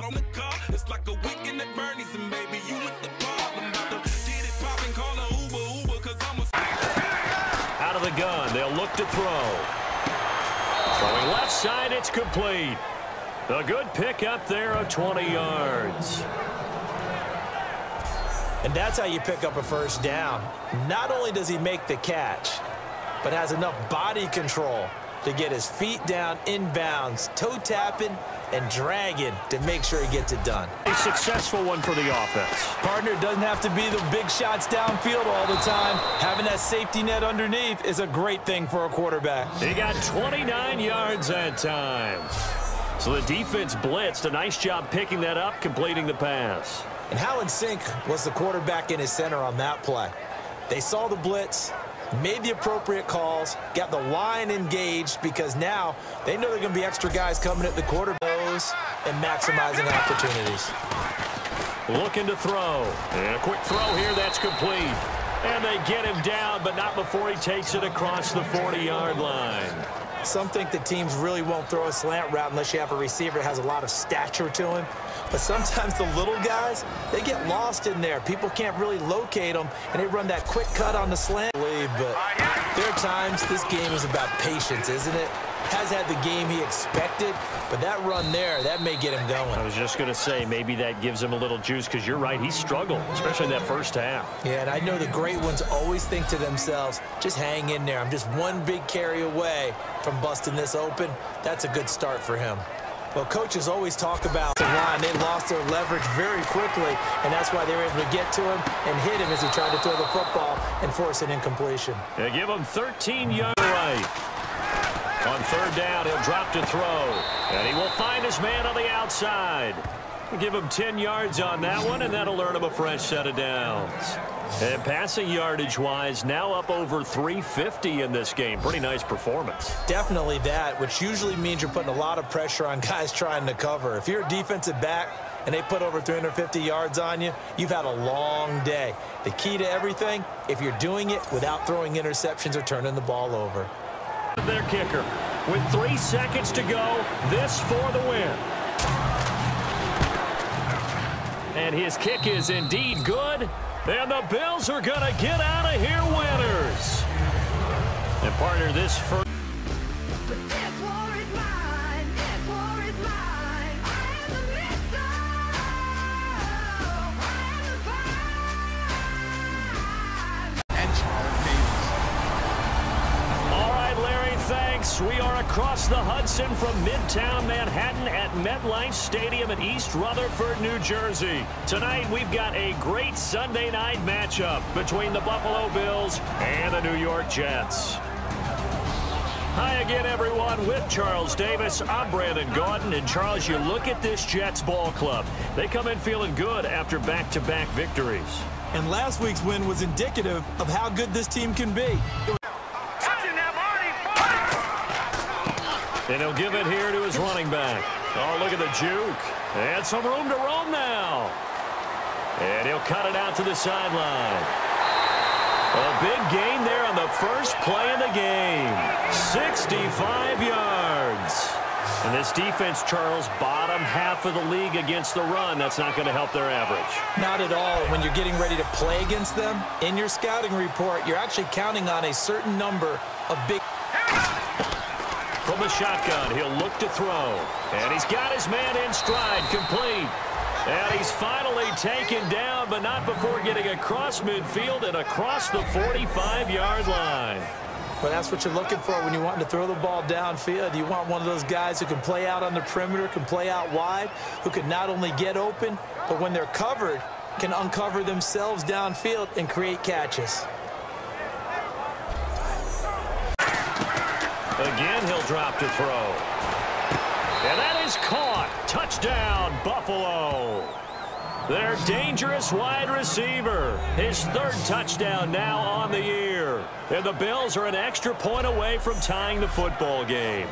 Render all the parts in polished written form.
on the car. It's like a weekend at Bernie's, and baby, you with the problem. About to get it poppin', call a Uber, cause I'm a... Out of the gun, they'll look to throw. Throwing left side, it's complete. A good pick up there of 20 yards. And that's how you pick up a first down. Not only does he make the catch, but has enough body control to get his feet down inbounds, toe tapping and dragging to make sure he gets it done. A successful one for the offense. Partner doesn't have to be the big shots downfield all the time. Having that safety net underneath is a great thing for a quarterback. He got 29 yards that time. So the defense blitzed. A nice job picking that up, completing the pass. And how in sync was the quarterback in his center on that play? They saw the blitz, made the appropriate calls, got the line engaged because now they know there are going to be extra guys coming at the quarterback and maximizing opportunities. Looking to throw. And a quick throw here, that's complete. And they get him down, but not before he takes it across the 40-yard line. Some think that teams really won't throw a slant route unless you have a receiver that has a lot of stature to him. But sometimes the little guys, they get lost in there. People can't really locate them, and they run that quick cut on the slant. But there are times this game is about patience, isn't it? Has had the game he expected, but that run there, that may get him going. I was just going to say, maybe that gives him a little juice because you're right, he struggled, especially in that first half. Yeah, and I know the great ones always think to themselves, just hang in there. I'm just one big carry away from busting this open. That's a good start for him. Well, coaches always talk about the line. They lost their leverage very quickly, and that's why they were able to get to him and hit him as he tried to throw the football and force an incompletion. They give him 13 yards right. On third down, he'll drop to throw, and he will find his man on the outside. We'll give him 10 yards on that one, and that'll earn him a fresh set of downs. And passing yardage-wise, now up over 350 in this game. Pretty nice performance. Definitely that, which usually means you're putting a lot of pressure on guys trying to cover. If you're a defensive back and they put over 350 yards on you, you've had a long day. The key to everything, if you're doing it without throwing interceptions or turning the ball over. Their kicker. With 3 seconds to go, this for the win. And his kick is indeed good. And the Bills are going to get out of here winners. And partner, this first. We are across the Hudson from Midtown Manhattan at MetLife Stadium in East Rutherford, New Jersey. Tonight, we've got a great Sunday night matchup between the Buffalo Bills and the New York Jets. Hi again, everyone. With Charles Davis, I'm Brandon Gordon. And, Charles, you look at this Jets ball club. They come in feeling good after back-to-back victories. And last week's win was indicative of how good this team can be. And he'll give it here to his running back. Oh, look at the juke. And some room to roam now. And he'll cut it out to the sideline. A big gain there on the first play of the game. 65 yards. And this defense, Charles, bottom half of the league against the run. That's not going to help their average. Not at all. When you're getting ready to play against them, in your scouting report, you're actually counting on a certain number of big... From the shotgun, he'll look to throw. And he's got his man in stride, complete. And he's finally taken down, but not before getting across midfield and across the 45-yard line. Well, that's what you're looking for when you want to throw the ball downfield. You want one of those guys who can play out on the perimeter, can play out wide, who can not only get open, but when they're covered, can uncover themselves downfield and create catches. Again, he'll drop to throw. And that is caught. Touchdown, Buffalo. Their dangerous wide receiver. His third touchdown now on the year. And the Bills are an extra point away from tying the football game.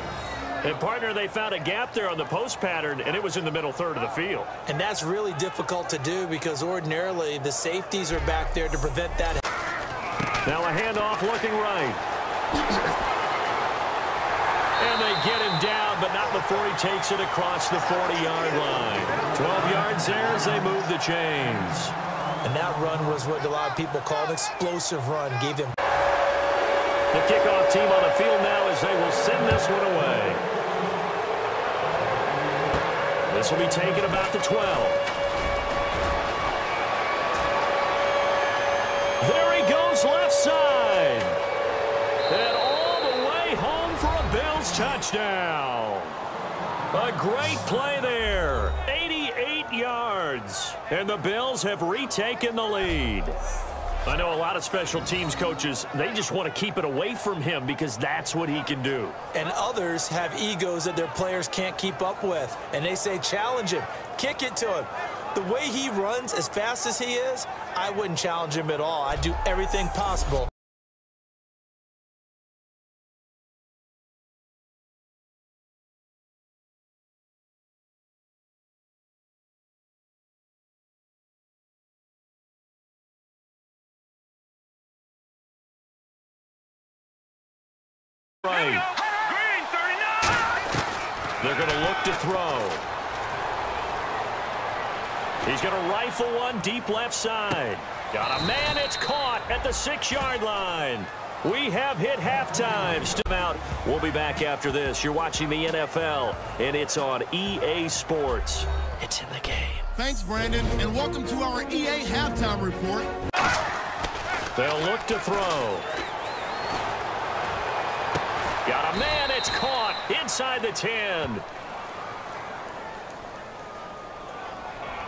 And, partner, they found a gap there on the post pattern, and it was in the middle third of the field. And that's really difficult to do because ordinarily the safeties are back there to prevent that. Now a handoff looking right. And they get him down, but not before he takes it across the 40-yard line. 12 yards there as they move the chains. And that run was what a lot of people call an explosive run. Gave them. The kickoff team on the field now as they will send this one away. This will be taken about the 12. There he goes left side. And all the way home for a Bills touchdown. A great play there. 88 yards. And the Bills have retaken the lead. I know a lot of special teams coaches, they just want to keep it away from him because that's what he can do. And others have egos that their players can't keep up with. And they say, challenge him. Kick it to him. The way he runs as fast as he is, I wouldn't challenge him at all. I'd do everything possible. Right. They're going to look to throw. He's going to rifle one deep left side. Got a man. It's caught at the 6-yard line. We have hit halftime. Still out. We'll be back after this. You're watching the NFL, and it's on EA Sports. It's in the game. Thanks, Brandon, and welcome to our EA Halftime Report. They'll look to throw. Got a man. It's caught inside the 10.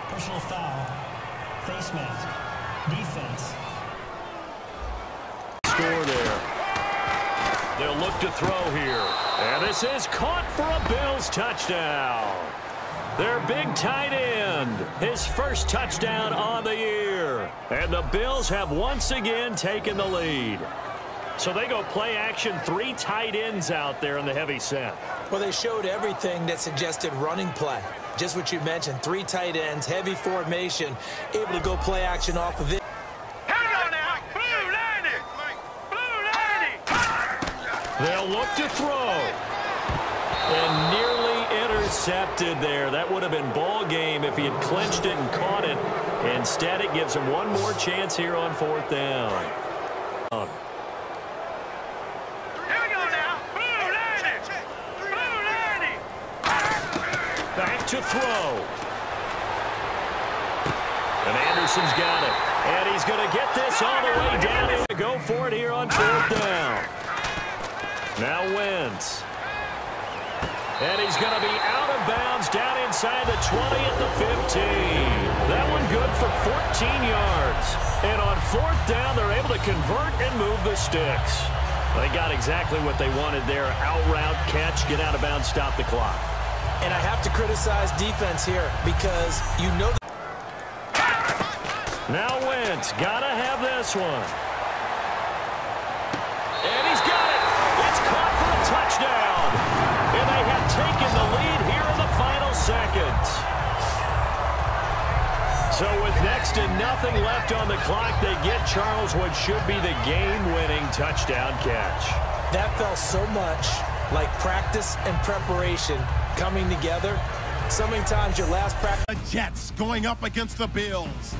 Personal foul. Face mask. Defense. Score there. They'll look to throw here. And this is caught for a Bills touchdown. Their big tight end. His first touchdown on the year. And the Bills have once again taken the lead. So they go play action, 3 tight ends out there in the heavy set. Well, they showed everything that suggested running play. Just what you mentioned, 3 tight ends, heavy formation, able to go play action off of it. Hang on now. Blue 90. They'll look to throw. And nearly intercepted there. That would have been ball game if he had clinched it and caught it. Instead, it gives him one more chance here on 4th down. Back to throw. And Anderson's got it. And he's going to get this all the way down and go for it here on 4th down. Now Wentz. And he's going to be out of bounds down inside the 20 at the 15. That one good for 14 yards. And on 4th down, they're able to convert and move the sticks. They got exactly what they wanted there. Out route, catch, get out of bounds, stop the clock. And I have to criticize defense here because you know. Now Wentz, gotta have this one. And he's got it. It's caught for a touchdown. And they have taken the lead here in the final seconds. So with next to nothing left on the clock, they get Charles what should be the game-winning touchdown catch. That felt so much like practice and preparation coming together. So many times your last practice. The Jets going up against the Bills.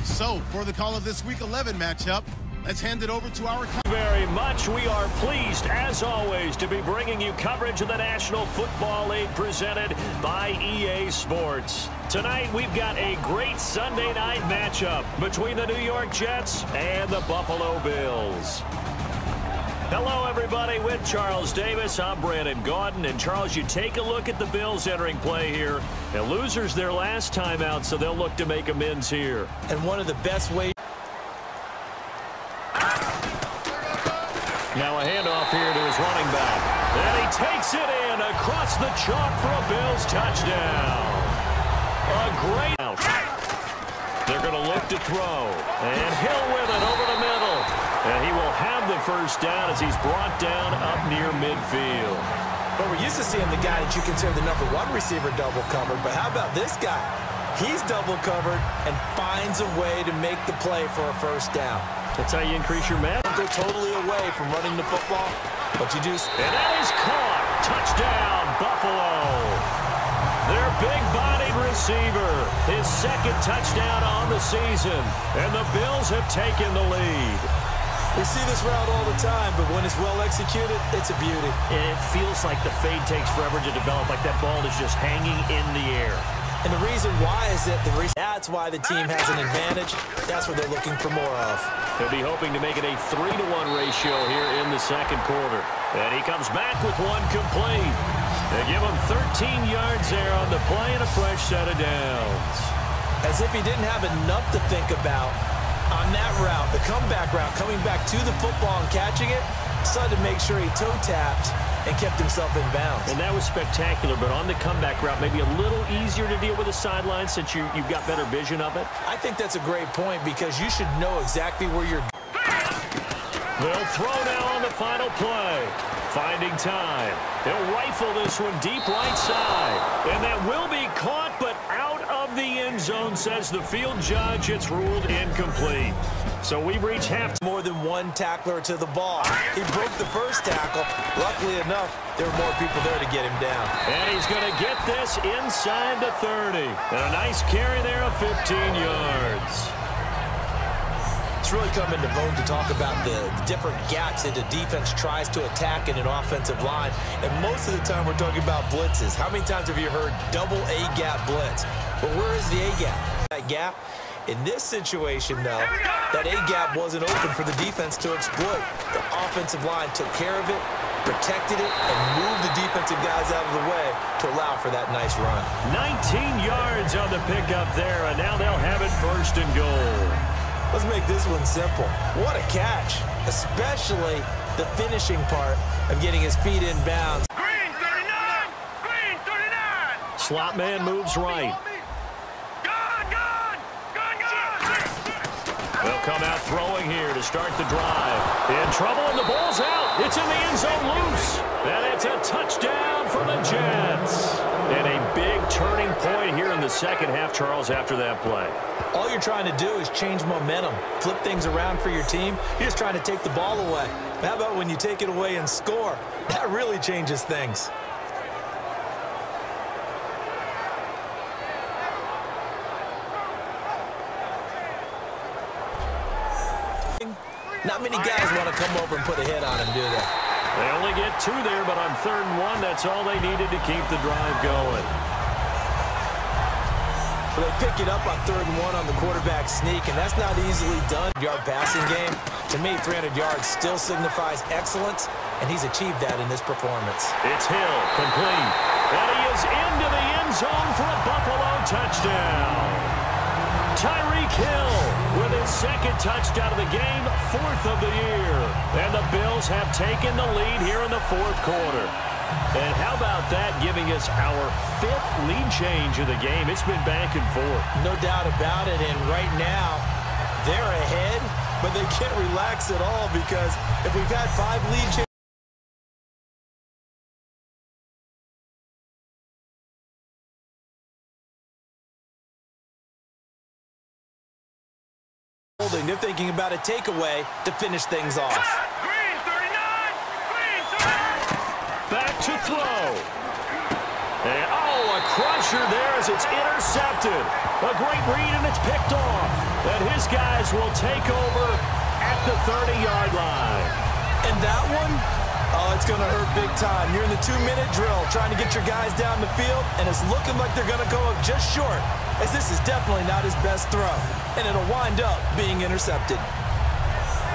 So, for the call of this Week 11 matchup, let's hand it over to our... Very much. We are pleased, as always, to be bringing you coverage of the National Football League presented by EA Sports. Tonight, we've got a great Sunday night matchup between the New York Jets and the Buffalo Bills. Hello, everybody. With Charles Davis, I'm Brandon Gaudin. And, Charles, you take a look at the Bills entering play here. And losers their last time out, so they'll look to make amends here. And one of the best ways. Now a handoff here to his running back. And he takes it in across the chalk for a Bills touchdown. A great out. They're going to look to throw. And Hill with it over the middle. And he will have the first down as he's brought down up near midfield. But we're used to seeing the guy that you consider the #1 receiver double covered. But how about this guy? He's double covered and finds a way to make the play for a first down. That's how you increase your match. Go totally away from running the football. But you do... And that is caught. Touchdown, Buffalo. Their big-bodied receiver, his second touchdown on the season. And the Bills have taken the lead. We see this route all the time, but when it's well executed, it's a beauty. And it feels like the fade takes forever to develop, like that ball is just hanging in the air. And the reason why is that that's why the team has an advantage. That's what they're looking for more of. They'll be hoping to make it a 3-to-1 ratio here in the second quarter. And he comes back with one complete. They give him 13 yards there on the play and a fresh set of downs. As if he didn't have enough to think about on that route, the comeback route, coming back to the football and catching it, decided to make sure he toe-tapped and kept himself in bounds. And that was spectacular, but on the comeback route, maybe a little easier to deal with the sideline since you've got better vision of it. I think that's a great point because you should know exactly where you're... They'll throw now on the final play. Finding time. They'll rifle this one deep right side. And that will be caught, but out of the end zone, says the field judge. It's ruled incomplete. So we've reached half. More than one tackler to the ball. He broke the first tackle. Luckily enough, there were more people there to get him down. And he's going to get this inside the 30. And a nice carry there of 15 yards. It's really come into vogue to talk about the different gaps that the defense tries to attack in an offensive line. And most of the time we're talking about blitzes. How many times have you heard double A-gap blitz? But where is the A-gap? That gap? In this situation, though, that A-gap wasn't open for the defense to exploit. The offensive line took care of it, protected it, and moved the defensive guys out of the way to allow for that nice run. 19 yards on the pickup there, and now they'll have it 1st and goal. Let's make this one simple. What a catch, especially the finishing part of getting his feet in bounds. Green 39! Green 39! Slot man moves right. They'll come out throwing here to start the drive. In trouble, and the ball's out. It's in the end zone loose. And it's a touchdown for the Jets. And a big turning point here in the second half, Charles, after that play. All you're trying to do is change momentum, flip things around for your team. You're just trying to take the ball away. How about when you take it away and score? That really changes things. Not many guys want to come over and put a hit on him, do they? They only get 2 there, but on 3rd and 1, that's all they needed to keep the drive going. So they pick it up on 3rd and 1 on the quarterback sneak, and that's not easily done. Yard passing game. To me, 300 yards still signifies excellence, and he's achieved that in this performance. It's Hill, complete. And he is into the end zone for a Buffalo touchdown. Tyreek Hill with his 2nd touchdown of the game, 4th of the year. And the Bills have taken the lead here in the 4th quarter. And how about that, giving us our 5th lead change of the game? It's been back and forth. No doubt about it, and right now, they're ahead, but they can't relax at all because if we've had 5 lead changes, they're thinking about a takeaway to finish things off. Green 39! Green 39! Back to throw. And, oh, a crusher there as it's intercepted. A great read, and it's picked off. And his guys will take over at the 30-yard line. And that one, oh, it's going to hurt big time. You're in the 2-minute drill trying to get your guys down the field, and it's looking like they're going to go up just short, as this is definitely not his best throw. And it'll wind up being intercepted.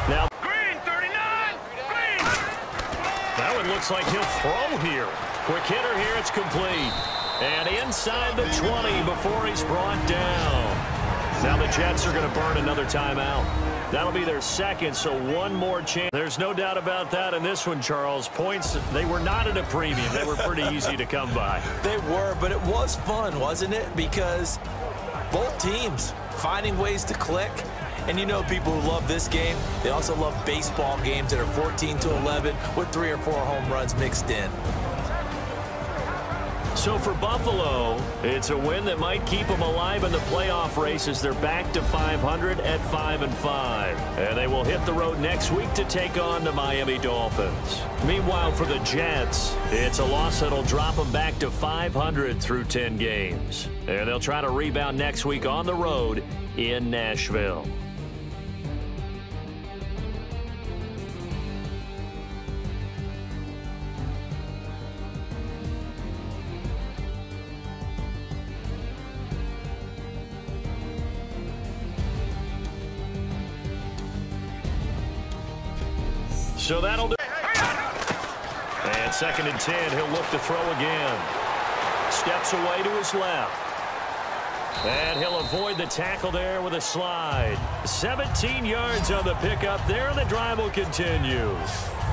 Now, Green 39! Green! that one looks like he'll throw here. Quick hitter here, it's complete. And inside the 20 before he's brought down. Now the Jets are going to burn another timeout. That'll be their 2nd, so one more chance. There's no doubt about that in this one, Charles. Points, they were not at a premium. They were pretty easy to come by. They were, but it was fun, wasn't it? Because both teams finding ways to click. And you know people who love this game, they also love baseball games that are 14-11 with 3 or 4 home runs mixed in. So for Buffalo, it's a win that might keep them alive in the playoff race as they're back to 500 at 5-5. And they will hit the road next week to take on the Miami Dolphins. Meanwhile, for the Jets, it's a loss that'll drop them back to 500 through 10 games. And they'll try to rebound next week on the road in Nashville. So that'll do. And 2nd and 10, he'll look to throw again. Steps away to his left. And he'll avoid the tackle there with a slide. 17 yards on the pickup there, and the drive will continue.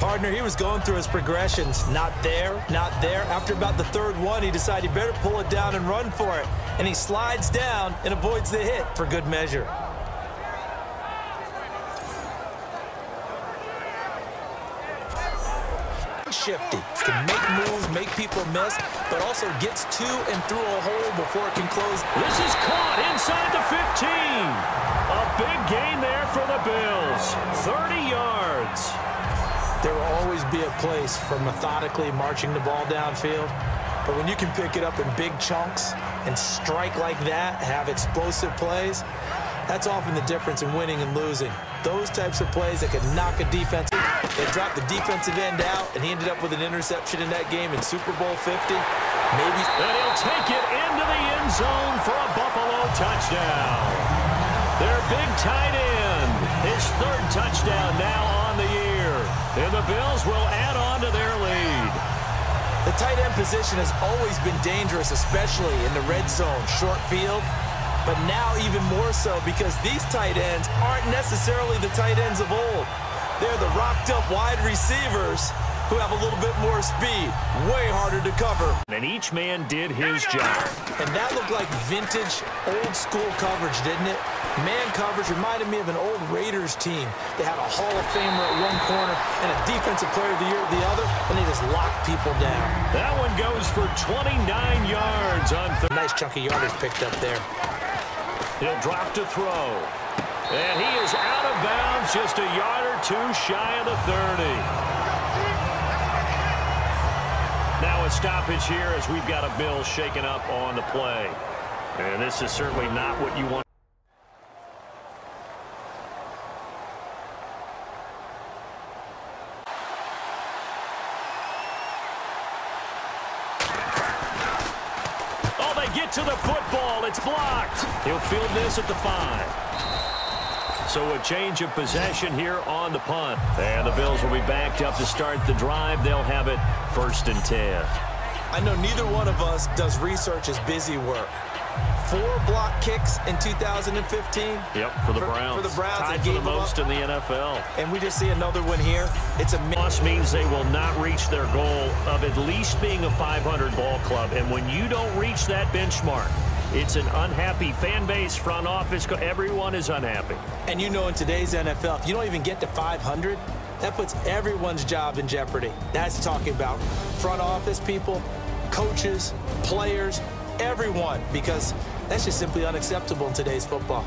Partner, he was going through his progressions. Not there, not there. After about the 3rd one, he decided he better pull it down and run for it. And he slides down and avoids the hit for good measure. Shifty, can make moves, make people miss, but also gets to and through a hole before it can close. This is caught inside the 15. A big gain there for the Bills. 30 yards. There will always be a place for methodically marching the ball downfield, but when you can pick it up in big chunks and strike like that, have explosive plays, that's often the difference in winning and losing. Those types of plays that can knock a defense. They dropped the defensive end out, and he ended up with an interception in that game in Super Bowl 50. Maybe. And he'll take it into the end zone for a Buffalo touchdown. Their big tight end, his 3rd touchdown now on the year. And the Bills will add on to their lead. The tight end position has always been dangerous, especially in the red zone, short field. But now even more so because these tight ends aren't necessarily the tight ends of old. They're the rocked-up wide receivers who have a little bit more speed, way harder to cover. And each man did his job. And that looked like vintage, old-school coverage, didn't it? Man coverage reminded me of an old Raiders team. They had a Hall of Famer at one corner and a Defensive Player of the Year at the other, and they just locked people down. That one goes for 29 yards on nice chunk of yardage picked up there. He'll drop to throw. And he is out of bounds, just a yard or two shy of the 30. Now a stoppage here as we've got a Bill shaken up on the play. And this is certainly not what you want. Oh, they get to the football. It's blocked. He'll field this at the 5. So a change of possession here on the punt. And the Bills will be backed up to start the drive. They'll have it 1st and 10. I know neither one of us does research as busy work. 4 block kicks in 2015. Yep, for the Browns. For the Browns. Tied for the most in the NFL. And we just see another one here. It's a loss means they will not reach their goal of at least being a 500 ball club. And when you don't reach that benchmark, it's an unhappy fan base, front office. Everyone is unhappy. And you know in today's NFL, if you don't even get to 500, that puts everyone's job in jeopardy. That's talking about front office people, coaches, players, everyone, because that's just simply unacceptable in today's football.